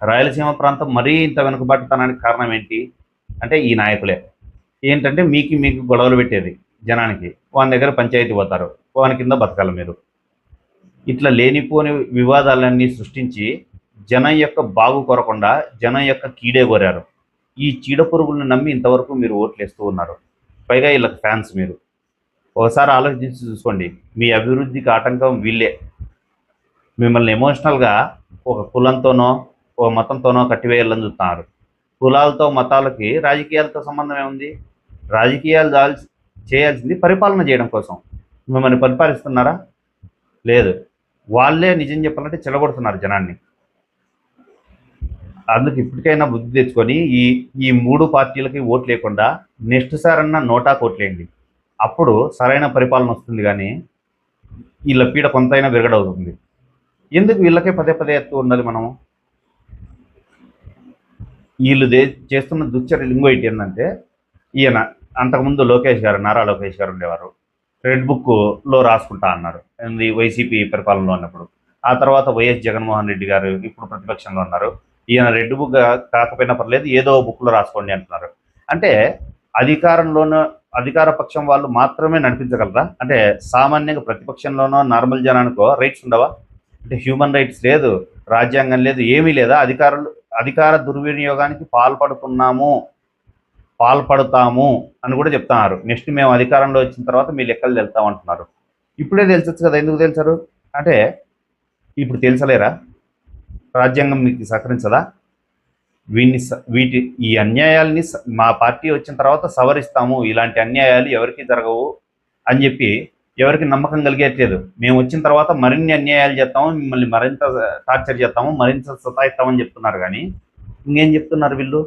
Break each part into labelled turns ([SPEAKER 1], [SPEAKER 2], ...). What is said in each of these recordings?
[SPEAKER 1] రాయలసీమ ప్రాంతం మరీ ఇంత వెనుకబాటుతనానికి కారణం ఏంటి అంటే ఈ నాయకులే. ఏంటంటే మీకు మీకు గొడవలు పెట్టేది జనానికి. వాని దగ్గర పంచాయతీ పోతారు. వాని కింద బతకాలి మీరు. ఇట్లా లేనిపోని వివాదాలన్నీ సృష్టించి జనం యొక్క బాగు కోరకుండా జనం యొక్క కీడే కోరారు. ఈ చీడ పురుగులను నమ్మి ఇంతవరకు మీరు ఓట్లేస్తూ ఉన్నారు. పైగా వీళ్ళకి ఫ్యాన్స్ మీరు. ఒకసారి ఆలోచించి చూసుకోండి. మీ అభివృద్ధికి ఆటంకం వీళ్ళే. మిమ్మల్ని ఎమోషనల్గా ఒక కులంతోనో ఒక మతంతోనో కట్టివేయాలని చూస్తున్నారు. కులాలతో మతాలకి రాజకీయాలతో సంబంధం ఏముంది? రాజకీయాలు చేయాల్సింది పరిపాలన చేయడం కోసం. మిమ్మల్ని పరిపాలిస్తున్నారా? లేదు. వాళ్ళే నిజం చెప్పాలంటే చెడగొడుతున్నారు జనాన్ని. అందుకు ఇప్పటికైనా బుద్ధి తెచ్చుకొని ఈ ఈ మూడు పార్టీలకి ఓట్లు లేకుండా నెక్స్ట్ సారన్నా నోటా కోట్లేయండి. అప్పుడు సరైన పరిపాలన వస్తుంది. కానీ వీళ్ళ పీడ కొంతైనా విరగడవుతుంది. ఎందుకు వీళ్ళకే పదే పదే ఎత్తు ఉన్నది మనము? వీళ్ళు చేస్తున్న దుశ్చర్యలు ఇంకోటి ఏంటంటే, ఈయన అంతకుముందు లోకేష్ గారు, నారా లోకేష్ గారు ఉండేవారు. రెడ్ బుక్లో రాసుకుంటా అన్నారు వైసీపీ పరిపాలనలో ఉన్నప్పుడు. ఆ తర్వాత వైఎస్ జగన్మోహన్ రెడ్డి గారు ఇప్పుడు ప్రతిపక్షంలో ఉన్నారు. ఈయన రెడ్ బుక్ కాకపోయినా పర్లేదు, ఏదో బుక్లో రాసుకోండి అంటున్నారు. అంటే అధికార పక్షం వాళ్ళు మాత్రమే నడిపించగలరా? అంటే సామాన్యంగా ప్రతిపక్షంలోనో నార్మల్ జనానికో రైట్స్ ఉండవా? అంటే హ్యూమన్ రైట్స్ లేదు, రాజ్యాంగం లేదు, ఏమీ లేదా? అధికార దుర్వినియోగానికి పాల్పడతాము అని కూడా చెప్తున్నారు. నెక్స్ట్ మేము అధికారంలో వచ్చిన తర్వాత మీ లెక్కలు తెలుస్తామంటున్నారు. ఇప్పుడే తెలుసొచ్చు కదా, ఎందుకు తెలుసారు? అంటే ఇప్పుడు తెలుసలేరా? రాజ్యాంగం మీకు సహకరించదా? ఈ అన్యాయాల్ని మా పార్టీ వచ్చిన తర్వాత సవరిస్తాము, ఇలాంటి అన్యాయాలు ఎవరికి జరగవు అని చెప్పి ఎవరికి నమ్మకం కలిగేట్లేదు. మేము వచ్చిన తర్వాత మరిన్ని అన్యాయాలు చేస్తాము, మిమ్మల్ని మరింత టార్చర్ చేస్తాము, మరింత సతాయిస్తామని చెప్తున్నారు. కానీ ఇంకేం చెప్తున్నారు వీళ్ళు?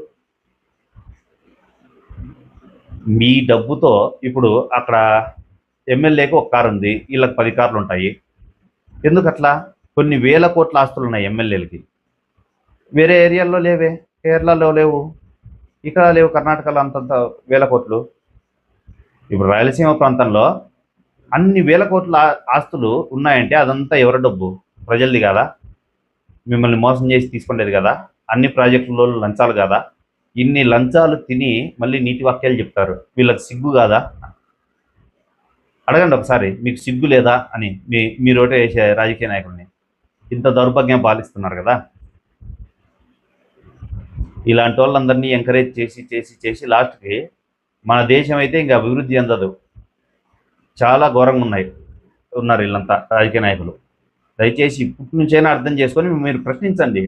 [SPEAKER 1] మీ డబ్బుతో ఇప్పుడు అక్కడ ఎమ్మెల్యేకి ఒక కారు ఉంది, వీళ్ళకి 10 కార్లు ఉంటాయి. ఎందుకు అట్లా? కొన్ని వేల కోట్ల ఆస్తులు ఉన్నాయి ఎమ్మెల్యేలకి. వేరే ఏరియాల్లో లేవే, కేరళలో లేవు, ఇక్కడ లేవు, కర్ణాటకలో అంతంత వేల కోట్లు. ఇప్పుడు రాయలసీమ ప్రాంతంలో అన్ని వేల కోట్ల ఆస్తులు ఉన్నాయంటే అదంతా ఎవరి డబ్బు? ప్రజలది కాదా? మిమ్మల్ని మోసం చేసి తీసుకునేది కదా? అన్ని ప్రాజెక్టులలో లంచాలు కాదా? ఇన్ని లంచాలు తిని మళ్ళీ నీతి వాక్యాలు చెప్తారు. వీళ్ళకి సిగ్గు కాదా? అడగండి ఒకసారి, మీకు సిగ్గు లేదా అని మీరోటే వేసే రాజకీయ నాయకుడిని. ఇంత దౌర్భాగ్యం పాలిస్తున్నారు కదా. ఇలాంటి వాళ్ళందరినీ ఎంకరేజ్ చేసి చేసి చేసి లాస్ట్కి మన దేశం అయితే ఇంకా అభివృద్ధి అందదు. చాలా ఘోరంగా ఉన్నారు వీళ్ళంతా రాజకీయ నాయకులు. దయచేసి ఇప్పటి నుంచైనా అర్థం చేసుకొని మీరు ప్రశ్నించండి.